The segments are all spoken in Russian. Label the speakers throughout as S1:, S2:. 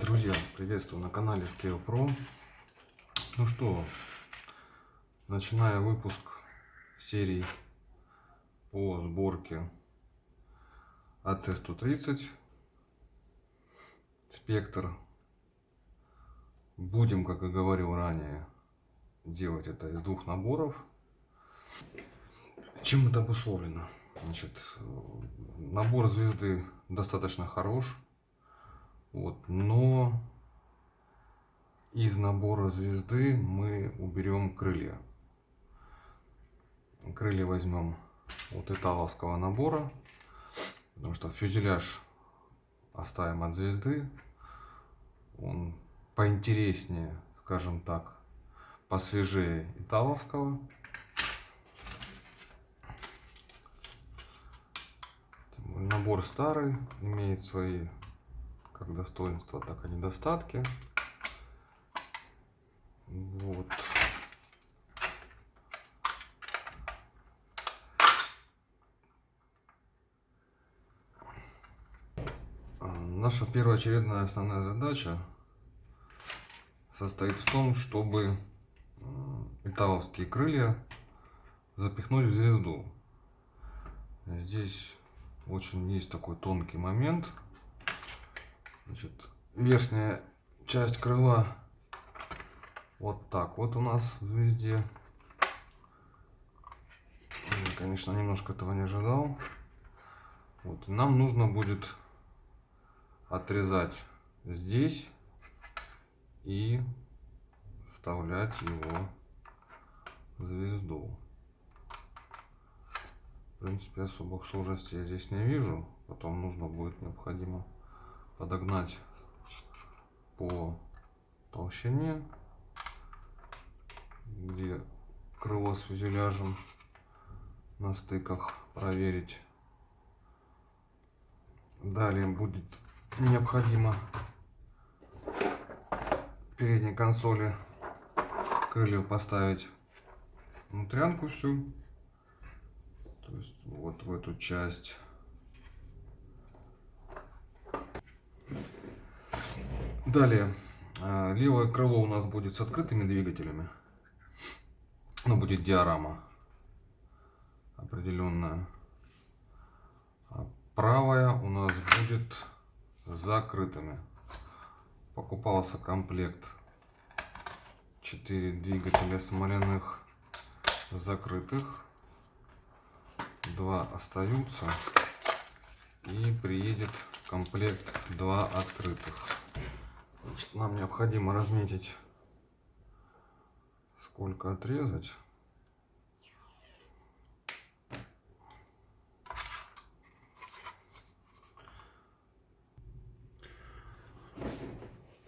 S1: Друзья, приветствую на канале Scale Pro. Ну что, начинаю выпуск серии по сборке AC130 Spectre. Будем, как и говорил ранее, делать это из двух наборов. Чем это обусловлено? Значит, набор звезды достаточно хорош, но из набора звезды мы уберем крылья. Крылья возьмем от италовского набора, потому что фюзеляж оставим от звезды. Он поинтереснее, скажем так, посвежее италовского. Набор старый, имеет свои как достоинства, так и недостатки. Вот. Наша первоочередная основная задача состоит в том, чтобы италовские крылья запихнуть в звезду. Здесь очень есть такой тонкий момент. Значит, верхняя часть крыла вот так вот у нас в звезде. Я, конечно, немножко этого не ожидал. Вот, нам нужно будет отрезать здесь и вставлять его в звезду. В принципе, особых сложностей я здесь не вижу. Потом необходимо подогнать по толщине, где крыло с фюзеляжем, на стыках проверить. Далее будет необходимо в передней консоли крыльев поставить внутрянку всю, то есть вот в эту часть. Далее левое крыло у нас будет с открытыми двигателями, но будет диорама определенная. А правая у нас будет с закрытыми. Покупался комплект 4 двигателя смоляных закрытых, 2 остаются, и приедет комплект 2 открытых. Значит, нам необходимо разметить, сколько отрезать.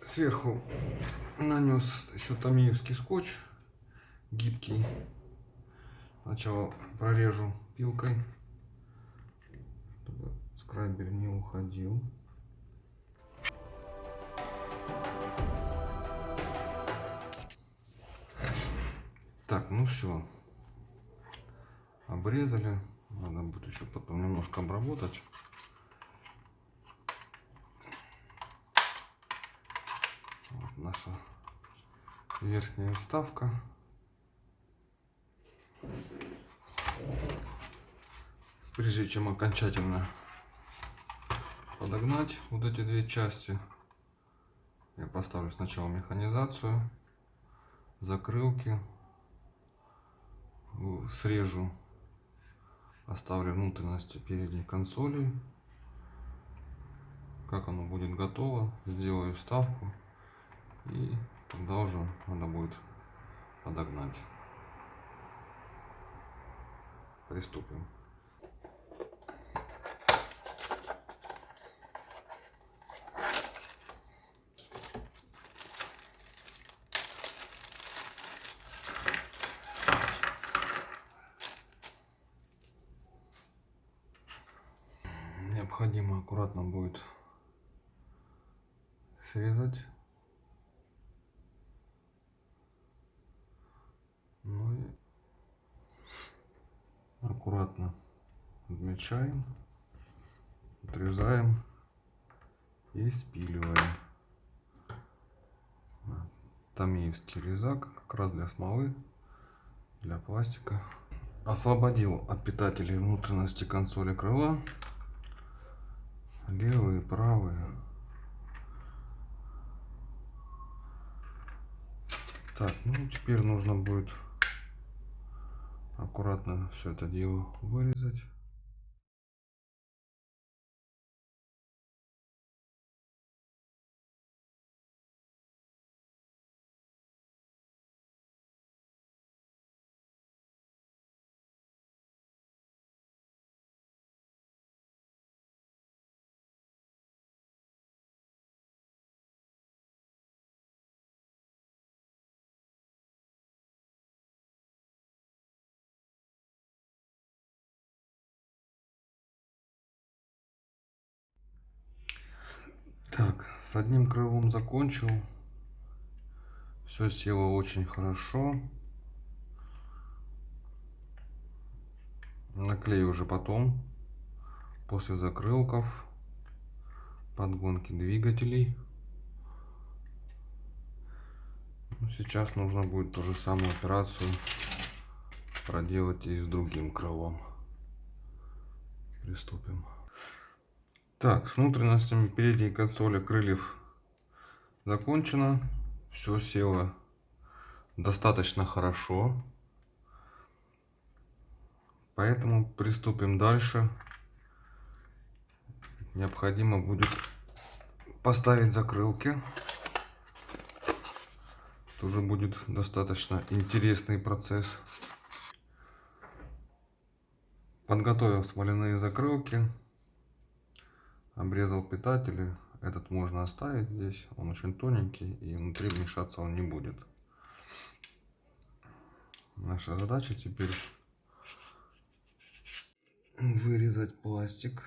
S1: Сверху нанес еще тamiya-ский скотч гибкий. Сначала прорежу пилкой, чтобы скрайбер не уходил. Так, ну все, обрезали. Надо будет еще потом немножко обработать. Вот наша верхняя вставка. Прежде чем окончательно подогнать вот эти две части, я поставлю сначала механизацию, закрылки, срежу, оставлю внутренности передней консоли. Как оно будет готово, сделаю вставку, и тогда уже надо будет подогнать. Приступим. Необходимо аккуратно будет срезать. Ну и аккуратно отмечаем, отрезаем и спиливаем. Томиевский резак, как раз для смолы, для пластика. Освободил от питателей внутренности консоли крыла. Левые, правые. Так, ну теперь нужно будет аккуратно все это дело вырезать. Так, с одним крылом закончил. Все село очень хорошо. Наклею уже потом, после закрылков, подгонки двигателей. Сейчас нужно будет ту же самую операцию проделать и с другим крылом. Приступим. Так, с внутренностями передней консоли крыльев закончено. Все село достаточно хорошо. Поэтому приступим дальше. Необходимо будет поставить закрылки. Тоже будет достаточно интересный процесс. Подготовил смоляные закрылки. Обрезал питатели. Этот можно оставить здесь. Он очень тоненький и внутри вмешаться он не будет. Наша задача теперь вырезать пластик.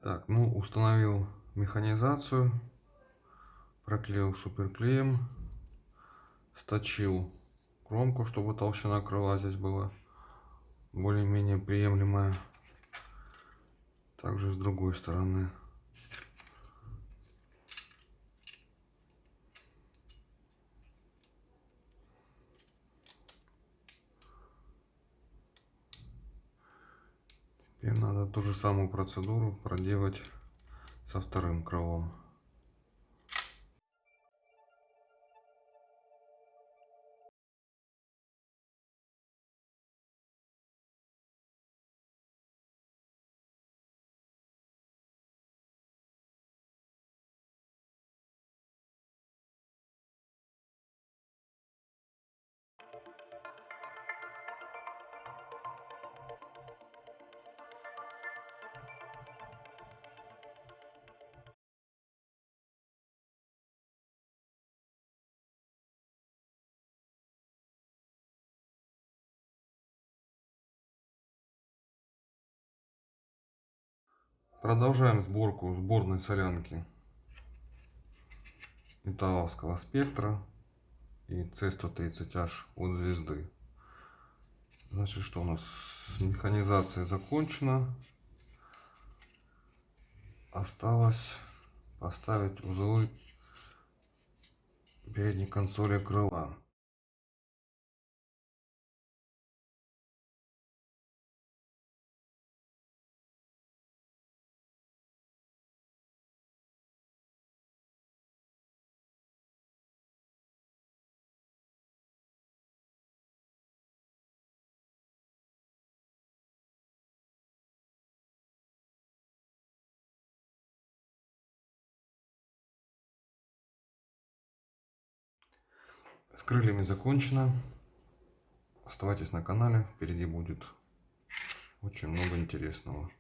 S1: Так, ну установил механизацию, проклеил суперклеем, сточил кромку, чтобы толщина крыла здесь была более-менее приемлемая. Также с другой стороны. Теперь надо ту же самую процедуру проделать со вторым крылом. Продолжаем сборку сборной солянки италовского спектра и C130H от звезды. Значит, что у нас с механизацией закончено. Осталось поставить узлы передней консоли крыла. С крыльями закончено. Оставайтесь на канале, впереди будет очень много интересного.